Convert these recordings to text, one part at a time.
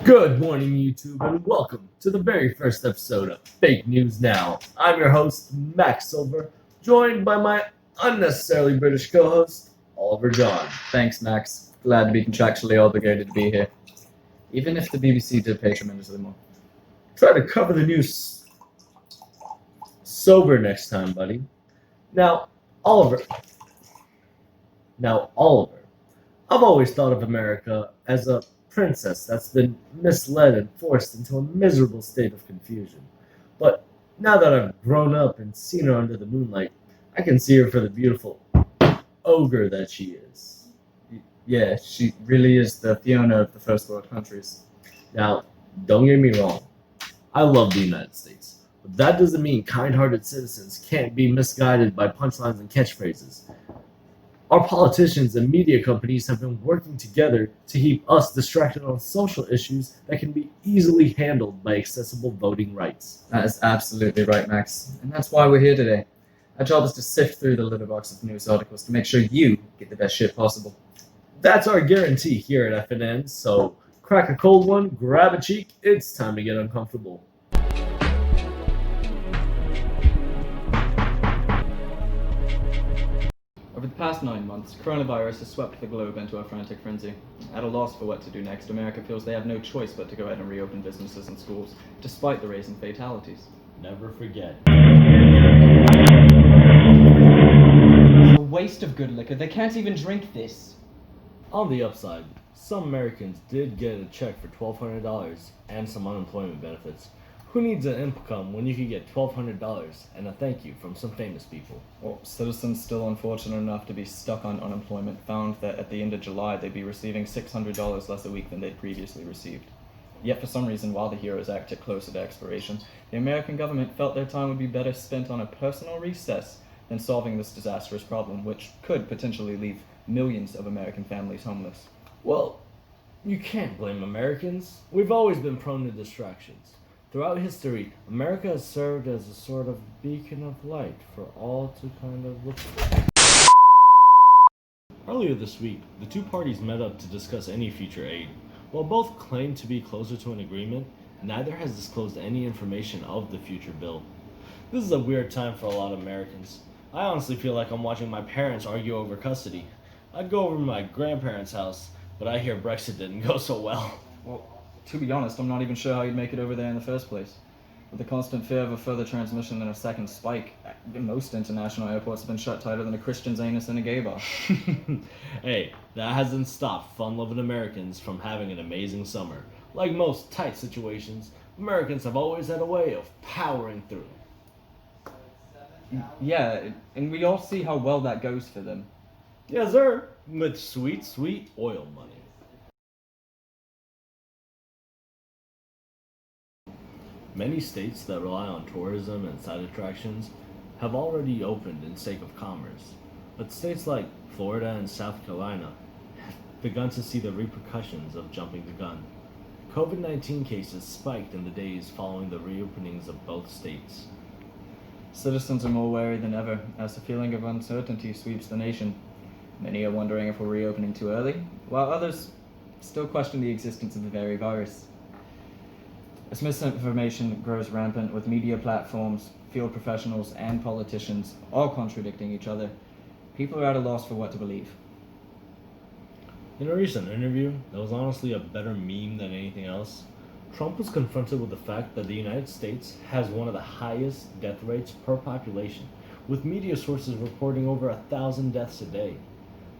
Good morning, YouTube, and welcome to the very first episode of Fake News Now. I'm your host, Max Silver, joined by my unnecessarily British co-host, Oliver John. Thanks, Max. Glad to be contractually obligated to be here. Even if the BBC did pay tremendously more. Try to cover the news sober next time, buddy. Now, Oliver, I've always thought of America as a princess that's been misled and forced into a miserable state of confusion. But now that I've grown up and seen her under the moonlight, I can see her for the beautiful ogre that she is. Yeah, she really is the Fiona of the first world countries. Now, don't get me wrong, I love the United States, but that doesn't mean kind-hearted citizens can't be misguided by punchlines and catchphrases. Our politicians and media companies have been working together to keep us distracted on social issues that can be easily handled by accessible voting rights. That is absolutely right, Max. And that's why we're here today. Our job is to sift through the litter box of news articles to make sure you get the best shit possible. That's our guarantee here at FNN, so crack a cold one, grab a cheek, it's time to get uncomfortable. Over the past 9 months, coronavirus has swept the globe into a frantic frenzy. At a loss for what to do next, America feels they have no choice but to go ahead and reopen businesses and schools, despite the rise in fatalities. Never forget. It's a waste of good liquor. They can't even drink this. On the upside, some Americans did get a check for $1,200 and some unemployment benefits. Who needs an income when you can get $1,200 and a thank you from some famous people? Well, citizens still unfortunate enough to be stuck on unemployment found that at the end of July they'd be receiving $600 less a week than they'd previously received. Yet for some reason, while the HEROES Act took closer to expiration, the American government felt their time would be better spent on a personal recess than solving this disastrous problem, which could potentially leave millions of American families homeless. Well, you can't blame Americans. We've always been prone to distractions. Throughout history, America has served as a sort of beacon of light for all to kind of look for. Earlier this week, the two parties met up to discuss any future aid. While both claim to be closer to an agreement, neither has disclosed any information of the future bill. This is a weird time for a lot of Americans. I honestly feel like I'm watching my parents argue over custody. I'd go over to my grandparents' house, but I hear Brexit didn't go so well. Well, to be honest, I'm not even sure how you'd make it over there in the first place. With the constant fear of a further transmission and a second spike, most international airports have been shut tighter than a Christian's anus in a gay bar. Hey, that hasn't stopped fun-loving Americans from having an amazing summer. Like most tight situations, Americans have always had a way of powering through. Yeah, and we all see how well that goes for them. Yes, sir, with sweet, sweet oil money. Many states that rely on tourism and side attractions have already opened in sake of commerce, but states like Florida and South Carolina have begun to see the repercussions of jumping the gun. COVID-19 cases spiked in the days following the reopenings of both states. Citizens are more wary than ever as a feeling of uncertainty sweeps the nation. Many are wondering if we're reopening too early, while others still question the existence of the very virus. As misinformation grows rampant with media platforms, field professionals, and politicians all contradicting each other, people are at a loss for what to believe. In a recent interview that was honestly a better meme than anything else, Trump was confronted with the fact that the United States has one of the highest death rates per population, with media sources reporting over 1,000 deaths a day.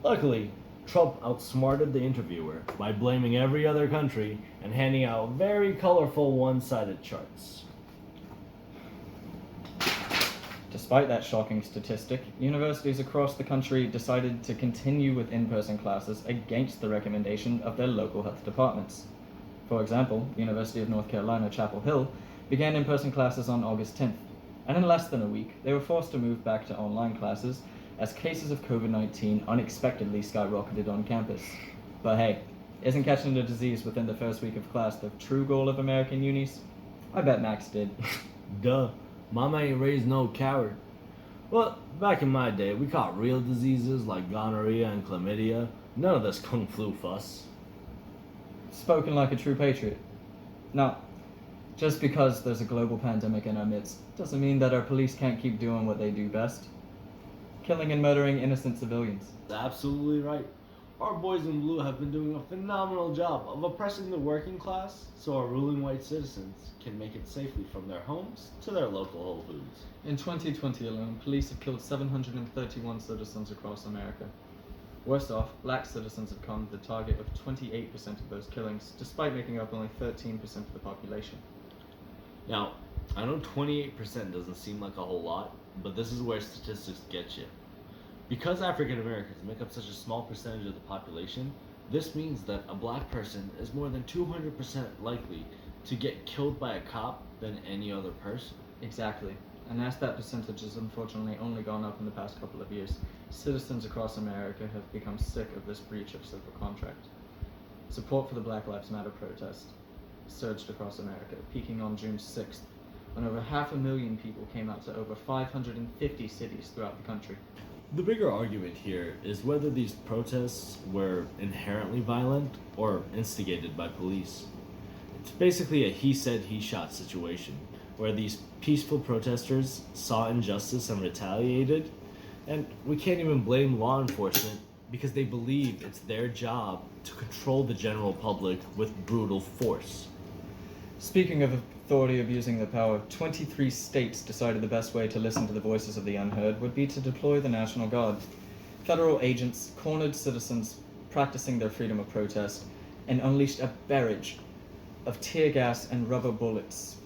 Luckily, Trump outsmarted the interviewer by blaming every other country and handing out very colorful one-sided charts. Despite that shocking statistic, universities across the country decided to continue with in-person classes against the recommendation of their local health departments. For example, University of North Carolina, Chapel Hill began in-person classes on August 10th, and in less than a week, they were forced to move back to online classes as cases of COVID-19 unexpectedly skyrocketed on campus. But hey, isn't catching the disease within the first week of class the true goal of American unis? I bet Max did. Duh, mama ain't raised no coward. Well, back in my day, we caught real diseases like gonorrhea and chlamydia. None of this kung flu fuss. Spoken like a true patriot. Now, just because there's a global pandemic in our midst doesn't mean that our police can't keep doing what they do best: killing and murdering innocent civilians. Absolutely right. Our boys in blue have been doing a phenomenal job of oppressing the working class so our ruling white citizens can make it safely from their homes to their local Whole Foods. In 2020 alone, police have killed 731 citizens across America. Worse off, black citizens have become the target of 28% of those killings, despite making up only 13% of the population. Now, I know 28% doesn't seem like a whole lot, but this is where statistics get you. Because African Americans make up such a small percentage of the population, this means that a black person is more than 200% likely to get killed by a cop than any other person. Exactly. And as that percentage has unfortunately only gone up in the past couple of years, citizens across America have become sick of this breach of civil contract. Support for the Black Lives Matter protest surged across America, peaking on June 6th, when over 500,000 people came out to over 550 cities throughout the country. The bigger argument here is whether these protests were inherently violent or instigated by police. It's basically a he said, he shot situation, where these peaceful protesters saw injustice and retaliated, and we can't even blame law enforcement because they believe it's their job to control the general public with brutal force. Speaking of authority abusing their power, 23 states decided the best way to listen to the voices of the unheard would be to deploy the National Guard. Federal agents cornered citizens practicing their freedom of protest and unleashed a barrage of tear gas and rubber bullets.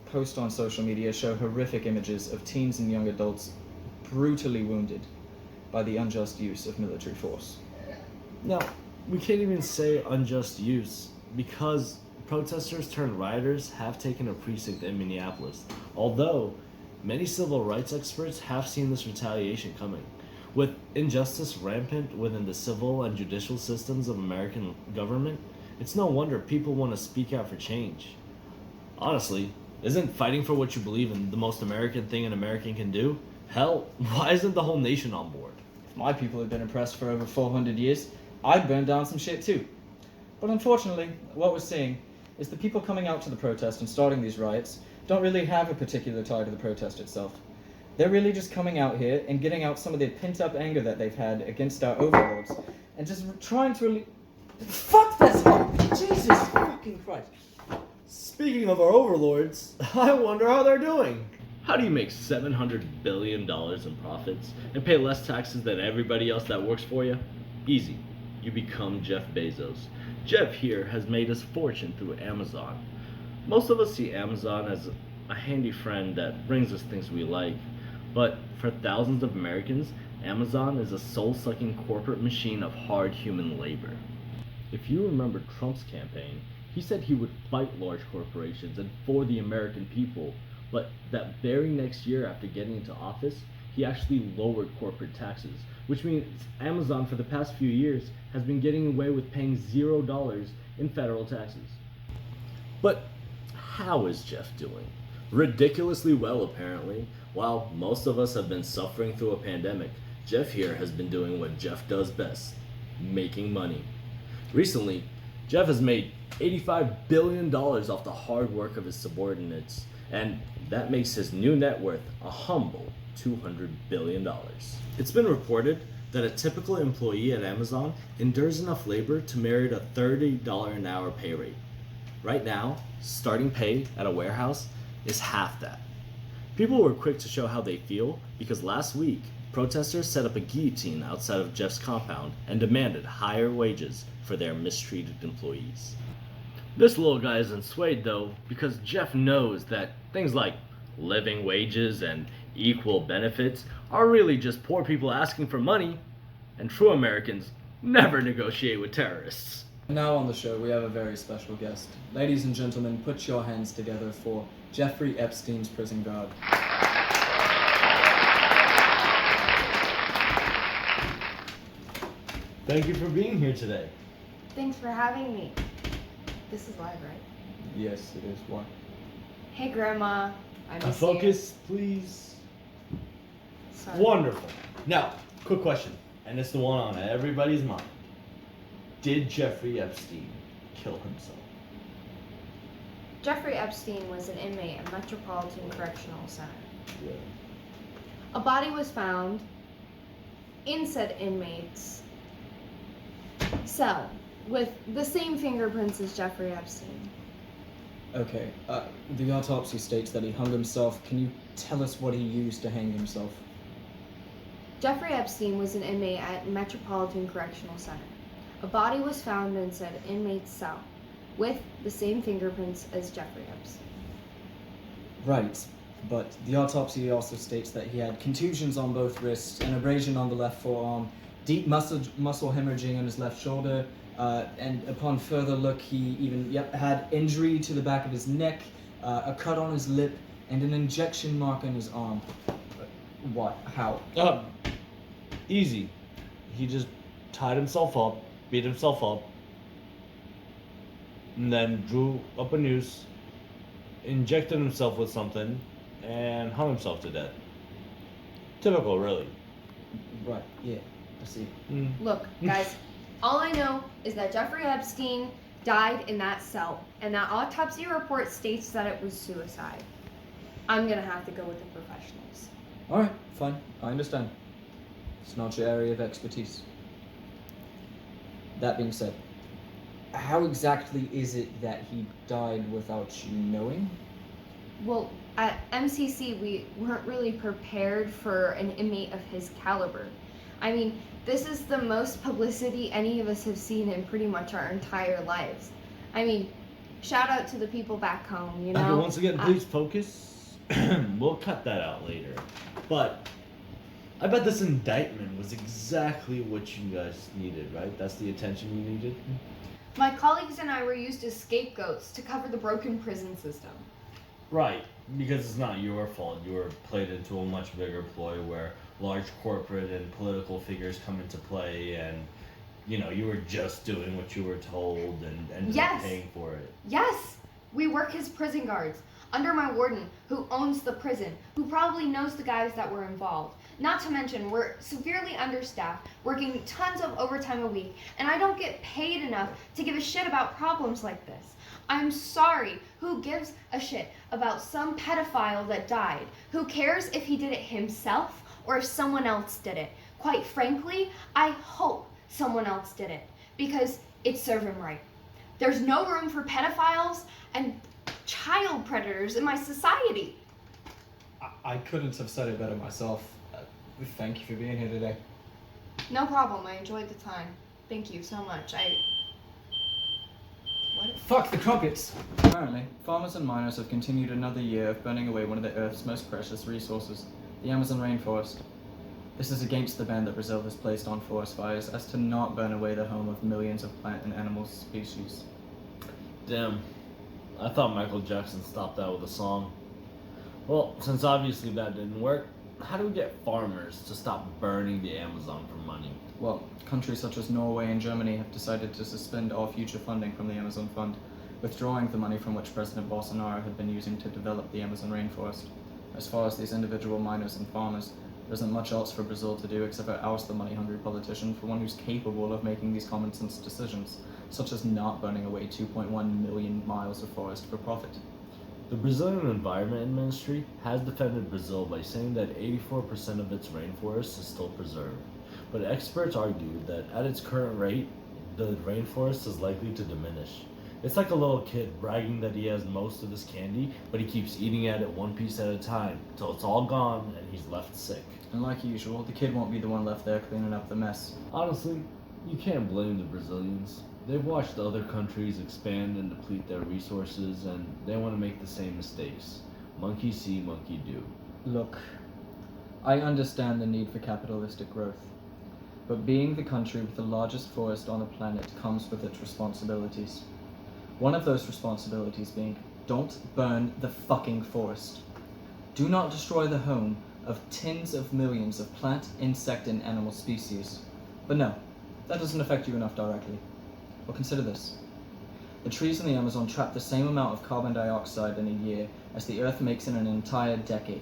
Posts on social media show horrific images of teens and young adults brutally wounded by the unjust use of military force. Now, we can't even say unjust use because protesters turned rioters have taken a precinct in Minneapolis, although many civil rights experts have seen this retaliation coming. With injustice rampant within the civil and judicial systems of American government, it's no wonder people want to speak out for change. Honestly, isn't fighting for what you believe in the most American thing an American can do? Hell, why isn't the whole nation on board? If my people had been oppressed for over 400 years, I'd burn down some shit too. But unfortunately, what we're seeing is the people coming out to the protest and starting these riots don't really have a particular tie to the protest itself. They're really just coming out here and getting out some of the pent-up anger that they've had against our overlords and just trying to really... Fuck this up! Jesus fucking Christ. Speaking of our overlords, I wonder how they're doing. How do you make $700 billion in profits and pay less taxes than everybody else that works for you? Easy. You become Jeff Bezos. Jeff here has made his fortune through Amazon. Most of us see Amazon as a handy friend that brings us things we like, but for thousands of Americans, Amazon is a soul-sucking corporate machine of hard human labor. If you remember Trump's campaign, he said he would fight large corporations and for the American people, but that very next year after getting into office, he actually lowered corporate taxes, which means Amazon for the past few years has been getting away with paying $0 in federal taxes. But how is Jeff doing? Ridiculously well, apparently. While most of us have been suffering through a pandemic, Jeff here has been doing what Jeff does best: making money. Recently, Jeff has made $85 billion off the hard work of his subordinates, and that makes his new net worth a humble $200 billion. It's been reported that a typical employee at Amazon endures enough labor to merit a $30 an hour pay rate. Right now, starting pay at a warehouse is half that. People were quick to show how they feel because last week, protesters set up a guillotine outside of Jeff's compound and demanded higher wages for their mistreated employees. This little guy isn't swayed though because Jeff knows that things like living wages and equal benefits are really just poor people asking for money, and true Americans never negotiate with terrorists. Now on the show, we have a very special guest. Ladies and gentlemen, put your hands together for Jeffrey Epstein's prison guard. Thank you for being here today. Thanks for having me. This is live, right? Yes, it is. Why? Hey, Grandma. I miss Focus, please. you. Sorry. Wonderful. Now, quick question, and it's the one on everybody's mind. Did Jeffrey Epstein kill himself? Jeffrey Epstein was an inmate at Metropolitan Correctional Center. Yeah. A body was found in said inmate's cell with the same fingerprints as Jeffrey Epstein. Okay, the autopsy states that he hung himself. Can you tell us what he used to hang himself? Jeffrey Epstein was an inmate at Metropolitan Correctional Center. A body was found in said inmate's cell with the same fingerprints as Jeffrey Epstein. Right, but the autopsy also states that he had contusions on both wrists, an abrasion on the left forearm, deep muscle hemorrhaging on his left shoulder, and upon further look, he even had injury to the back of his neck, a cut on his lip, and an injection mark on his arm. What? How? Easy. He just tied himself up, beat himself up, and then drew up a noose, injected himself with something, and hung himself to death. Typical, really. Right, yeah, I see. Look, guys, all I know is that Jeffrey Epstein died in that cell, and that autopsy report states that it was suicide. I'm gonna have to go with the professionals. Alright, fine, I understand. It's not your area of expertise. That being said, how exactly is it that he died without you knowing? Well, at MCC, we weren't really prepared for an inmate of his caliber. I mean, this is the most publicity any of us have seen in pretty much our entire lives. I mean, shout out to the people back home, you know? Okay, once again, please focus. We'll cut that out later. But I bet this indictment was exactly what you guys needed, right? That's the attention you needed? My colleagues and I were used as scapegoats to cover the broken prison system. Right, because it's not your fault. You were played into a much bigger ploy where large corporate and political figures come into play, and you were just doing what you were told and ended up paying for it. Yes, we work as prison guards under my warden, who owns the prison, who probably knows the guys that were involved. Not to mention, we're severely understaffed, working tons of overtime a week, and I don't get paid enough to give a shit about problems like this. I'm sorry. Who gives a shit about some pedophile that died? Who cares if he did it himself or if someone else did it? Quite frankly, I hope someone else did it, because it'd serve him right. There's no room for pedophiles and child predators in my society. I couldn't have said it better myself. Thank you for being here today. No problem. I enjoyed the time. Thank you so much. What? Fuck the crumpets! Apparently, farmers and miners have continued another year of burning away one of the Earth's most precious resources, the Amazon rainforest. This is against the ban that Brazil has placed on forest fires as to not burn away the home of millions of plant and animal species. Damn. I thought Michael Jackson stopped that with a song. Well, since obviously that didn't work, how do we get farmers to stop burning the Amazon for money? Well, countries such as Norway and Germany have decided to suspend all future funding from the Amazon Fund, withdrawing the money from which President Bolsonaro had been using to develop the Amazon rainforest. As far as these individual miners and farmers, there isn't much else for Brazil to do except for oust the money-hungry politician for one who's capable of making these common-sense decisions, such as not burning away 2.1 million miles of forest for profit. The Brazilian Environment Ministry has defended Brazil by saying that 84% of its rainforest is still preserved. But experts argue that at its current rate, the rainforest is likely to diminish. It's like a little kid bragging that he has most of his candy, but he keeps eating at it one piece at a time, till it's all gone and he's left sick. And like usual, the kid won't be the one left there cleaning up the mess. Honestly, you can't blame the Brazilians. They've watched other countries expand and deplete their resources, and they want to make the same mistakes. Monkey see, monkey do. Look, I understand the need for capitalistic growth, but being the country with the largest forest on the planet comes with its responsibilities. One of those responsibilities being, don't burn the fucking forest. Do not destroy the home of tens of millions of plant, insect, and animal species. But no, that doesn't affect you enough directly. Well, consider this. The trees in the Amazon trap the same amount of carbon dioxide in a year as the Earth makes in an entire decade.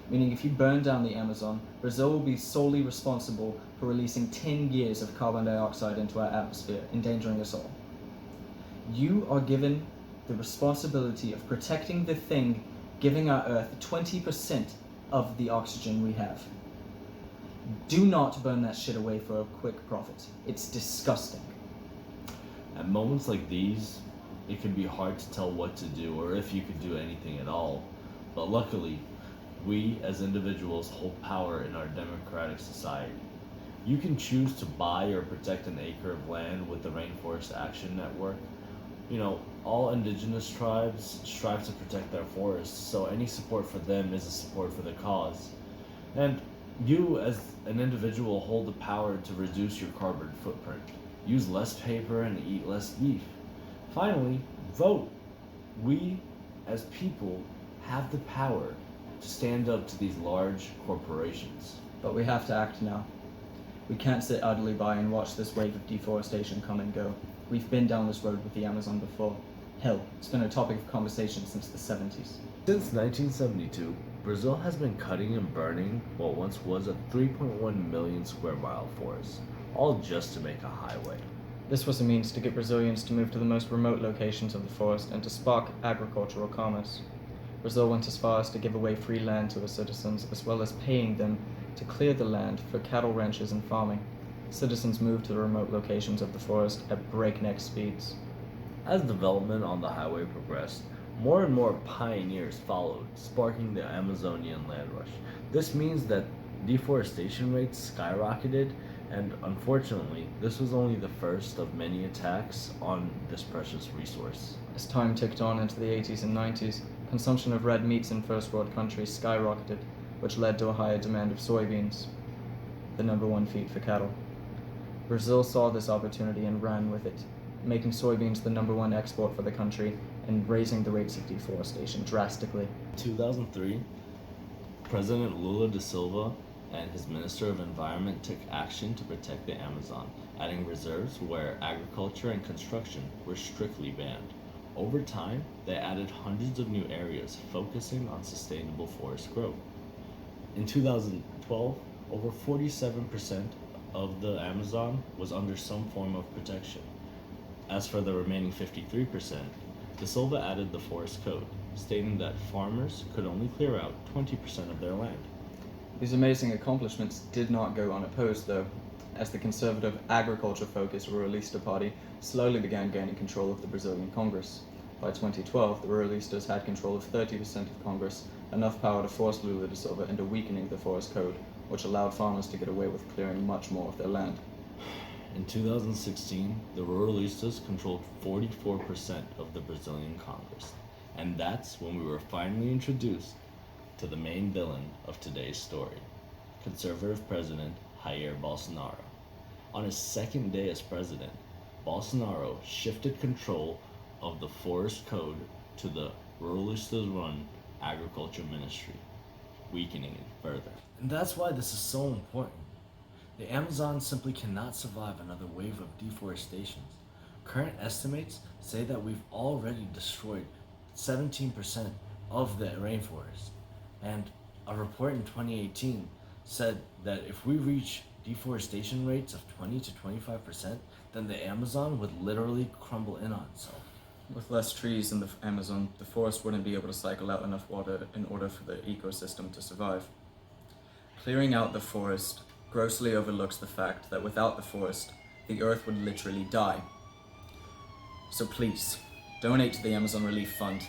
Meaning if you burn down the Amazon, Brazil will be solely responsible for releasing 10 years of carbon dioxide into our atmosphere, endangering us all. You are given the responsibility of protecting the thing giving our Earth 20% of the oxygen we have. Do not burn that shit away for a quick profit. It's disgusting. At moments like these, it can be hard to tell what to do or if you could do anything at all. But luckily, we as individuals hold power in our democratic society. You can choose to buy or protect an acre of land with the Rainforest Action Network. You know, all indigenous tribes strive to protect their forests, so any support for them is a support for the cause. And you, as an individual, hold the power to reduce your carbon footprint, use less paper, and eat less beef. Finally, vote. We, as people, have the power to stand up to these large corporations. But we have to act now. We can't sit idly by and watch this wave of deforestation come and go. We've been down this road with the Amazon before. Hell, it's been a topic of conversation since the 70s. Since 1972, Brazil has been cutting and burning what once was a 3.1 million square mile forest, all just to make a highway. This was a means to get Brazilians to move to the most remote locations of the forest and to spark agricultural commerce. Brazil went as far as to give away free land to the citizens, as well as paying them to clear the land for cattle ranches and farming. Citizens moved to the remote locations of the forest at breakneck speeds. As development on the highway progressed, more and more pioneers followed, sparking the Amazonian land rush. This means that deforestation rates skyrocketed, and unfortunately, this was only the first of many attacks on this precious resource. As time ticked on into the 80s and 90s, consumption of red meats in first world countries skyrocketed, which led to a higher demand of soybeans, the number one feed for cattle. Brazil saw this opportunity and ran with it, making soybeans the number one export for the country and raising the rates of deforestation drastically. In 2003, President Lula da Silva and his Minister of Environment took action to protect the Amazon, adding reserves where agriculture and construction were strictly banned. Over time, they added hundreds of new areas focusing on sustainable forest growth. In 2012, over 47% of the Amazon was under some form of protection. As for the remaining 53%, Da Silva added the Forest Code, stating that farmers could only clear out 20% of their land. These amazing accomplishments did not go unopposed, though, as the conservative agriculture-focused Ruralista Party slowly began gaining control of the Brazilian Congress. By 2012, the Ruralistas had control of 30% of Congress, enough power to force Lula da Silva into weakening the Forest Code, which allowed farmers to get away with clearing much more of their land. In 2016, the Ruralistas controlled 44% of the Brazilian Congress, and that's when we were finally introduced to the main villain of today's story, conservative President Jair Bolsonaro. On his second day as president, Bolsonaro shifted control of the Forest Code to the Ruralistas-run Agriculture Ministry, weakening it further. And that's why this is so important. The Amazon simply cannot survive another wave of deforestation. Current estimates say that we've already destroyed 17% of the rainforest. And a report in 2018 said that if we reach deforestation rates of 20 to 25%, then the Amazon would literally crumble in on itself. With less trees in the Amazon, the forest wouldn't be able to cycle out enough water in order for the ecosystem to survive. Clearing out the forest grossly overlooks the fact that without the forest, the earth would literally die. So please, donate to the Amazon Relief Fund.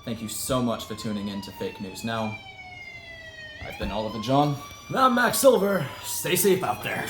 Thank you so much for tuning in to Fake News Now. I've been Oliver John. And I'm Max Silver. Stay safe out there.